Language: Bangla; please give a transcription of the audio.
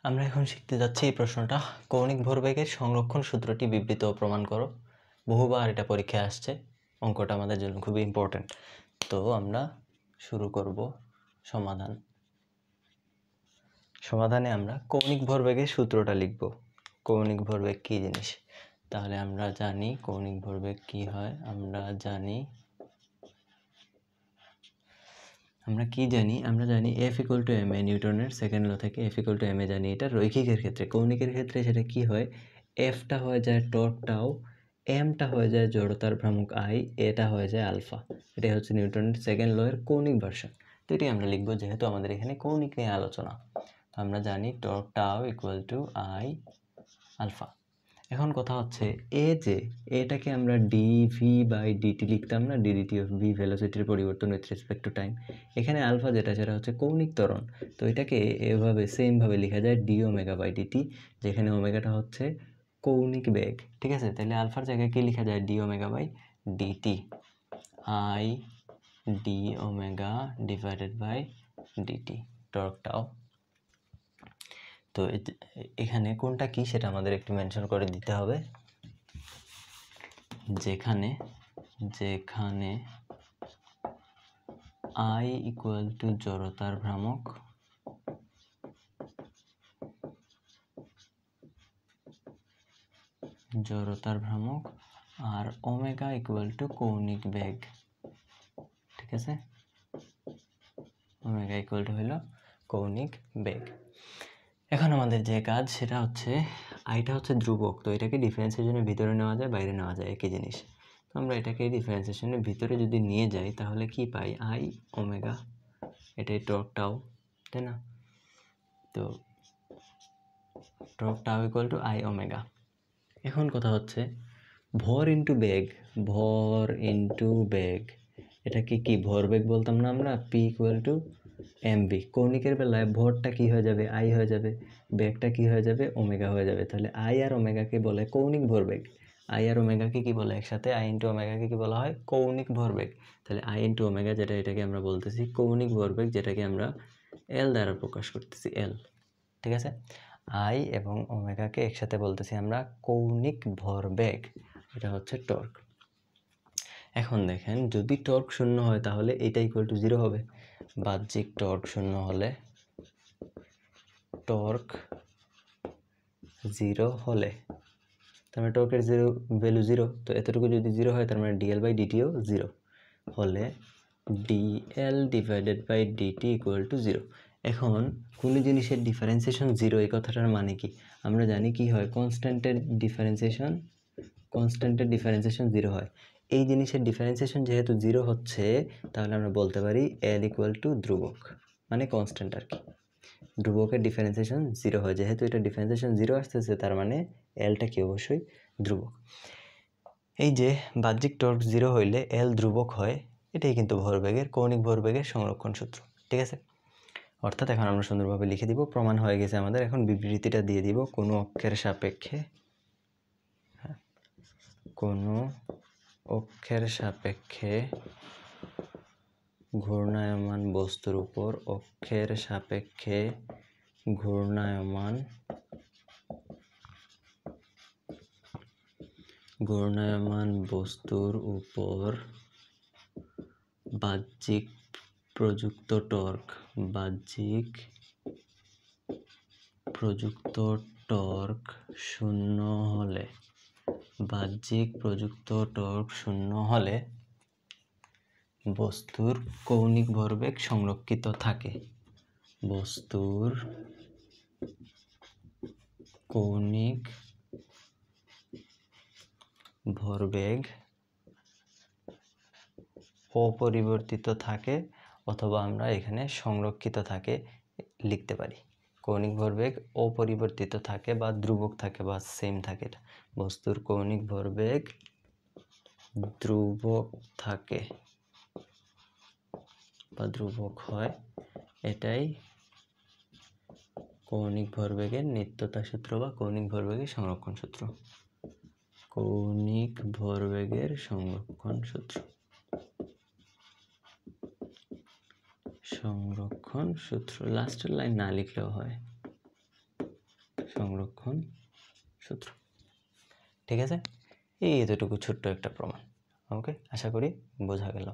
আমরা এখন শিখতে যাচ্ছি এই প্রশ্নটা, কৌণিক ভরবেগের সংরক্ষণ সূত্রটি বিবৃত ও প্রমাণ করো। বহুবার এটা পরীক্ষায় আসছে, অঙ্কটা আমাদের জন্য খুবই ইম্পর্টেন্ট। তো আমরা শুরু করব সমাধানে আমরা কৌণিক ভরবেগের সূত্রটা লিখব। কৌণিক ভরবেগ কী জিনিস? তাহলে আমরা জানি কৌণিক ভরবেগ কি হয়। আমরা জানি F = ma, নিউটনের সেকেন্ড ল থেকে F = ma জানি। এটা রৈখিকের ক্ষেত্রে, কৌণিকের ক্ষেত্রে সেটা কি হয়, Fটা হয়ে যায় টর্ক টাও, mটা হয়ে যায় জড়তার ভ্রামক I, এটা হয়ে যায় আলফা। এটাই হচ্ছে নিউটনের সেকেন্ড ল এর কৌণিক ভার্সন। তো এটি আমরা লিখবো, যেহেতু আমাদের এখানে কৌণিক নিয়ে আলোচনা। তো আমরা জানি টর্ক টাও = I আলফা। এখন কথা হচ্ছে এটাকে আমরা dv/dt লিখতাম না, ddt অফ v ভেলোসিটির পরিবর্তন উইথ রেসপেক্ট টু টাইম। এখানে আলফা যেটা সেটা হচ্ছে কৌণিক ত্বরণ, তো এটাকে এভাবে সেমভাবে লেখা যায় dω/dt, যেখানে ওমেগাটা হচ্ছে কৌণিক বেগ। ঠিক আছে, তাহলে আলফার জায়গায় কি লেখা যায় dω/dt, I dω/dt টর্ক টাও। তো এখানে কোনটা কি সেটা আমাদের একটু মেনশন করে দিতে হবে। যেখানে I = জড়তার ভ্রামক, আর ওমেগা = কৌণিক বেগ। ঠিক আছে, ওমেগা হলো কৌণিক বেগ। এখন আমাদের যে কাজ সেটা হচ্ছে, আইটা হচ্ছে ধ্রুবক, তো এটাকে ডিফারেন্সিয়েশনের ভিতরে নেওয়া যায়, বাইরে নেওয়া যায়, একই জিনিস। তো আমরা এটাকে ডিফারেন্সিয়েশনের ভিতরে যদি নিয়ে যাই তাহলে কি পাই, I ওমেগা, এটাই টর্ক টাও, তাই না? তো টর্ক টাও = I ওমেগা। এখন কথা হচ্ছে ভর ইন্টু বেগ, এটাকে কি ভরবেগ বলতাম না আমরা, P = mv। কৌণিকের বেলায় ভরটা কি হয়ে যাবে, I হয়ে যাবে, বেগটা কি হয়ে যাবে, ওমেগা হয়ে যাবে। তাহলে I আর ওমেগাকে বলে কৌণিক ভরবেগ। I আর ওমেগাকে কি বলে একসাথে, I × ওমেগাকে কি বলা হয়, কৌণিক ভরবেগ। তাহলে I × ওমেগা যেটা, এটাকে আমরা বলতেছি কৌণিক ভরবেগ, যেটাকে আমরা L দ্বারা প্রকাশ করতেছি, L। ঠিক আছে, I এবং ওমেগাকে একসাথে বলতেছি আমরা কৌণিক ভরবেগ, এটা হচ্ছে টর্ক। এখন দেখেন, যদি টর্ক শূন্য হয় তাহলে এটা = 0 হবে। বাহ্যিক টর্ক শূন্য হলে, তার মানে টর্কের ভ্যালু 0, তো এতটুকু যদি 0 হয় তার মানে dL/dt ও 0 হলে dL/dt = 0। এখন কোনো জিনিসের ডিফারেন্সিয়েশন 0, এই কথাটার মানে কি? আমরা জানি কি হয়, কনস্ট্যান্টের ডিফারেন্সিয়েশন 0 হয়। এই জিনিসের ডিফারেন্সিয়েশন যেহেতু 0 হচ্ছে, তাহলে আমরা বলতে পারি L = ধ্রুবক, মানে কনস্ট্যান্ট আর কি। ধ্রুবকের ডিফারেন্সিয়েশন 0 হয়, যেহেতু এটা ডিফারেন্সিয়েশন 0 আসতেছে, তার মানে Lটা কি অবশ্যই ধ্রুবক। এই যে বাহ্যিক টর্ক 0 হইলে L ধ্রুবক হয়, এটাই কিন্তু কৌণিক ভরবেগের সংরক্ষণ সূত্র। ঠিক আছে, অর্থাৎ এখন আমরা সুন্দরভাবে লিখে দিব, প্রমাণ হয়ে গেছে আমাদের। এখন বিবৃতিটা দিয়ে দিব, কোনো অক্ষের সাপেক্ষে ঘূর্ণায়মান বস্তুর উপর বাহ্যিক প্রযুক্ত টর্ক শূন্য হলে বস্তুর কৌণিক ভরবেগ সংরক্ষিত থাকে। অপরিবর্তিত থাকে, অথবা আমরা এখানে সংরক্ষিত থাকে লিখতে পারি। কৌণিক ভরবেগ অপরিবর্তিত থাকে বা ধ্রুবক থাকে বা সেম থাকে। বস্তুর কৌণিক ভরবেগ ধ্রুবক থাকে বা ধ্রুবক হয়, এটাই কৌণিক ভরবেগের নিত্যতা সূত্র বা কৌণিক ভরবেগের সংরক্ষণ সূত্র। লাস্টের লাইন না লিখলেও হয়। সংরক্ষণ সূত্র। ঠিক আছে, এই এতটুকু ছোট্ট একটা প্রমাণ। ওকে, আশা করি বোঝা গেল।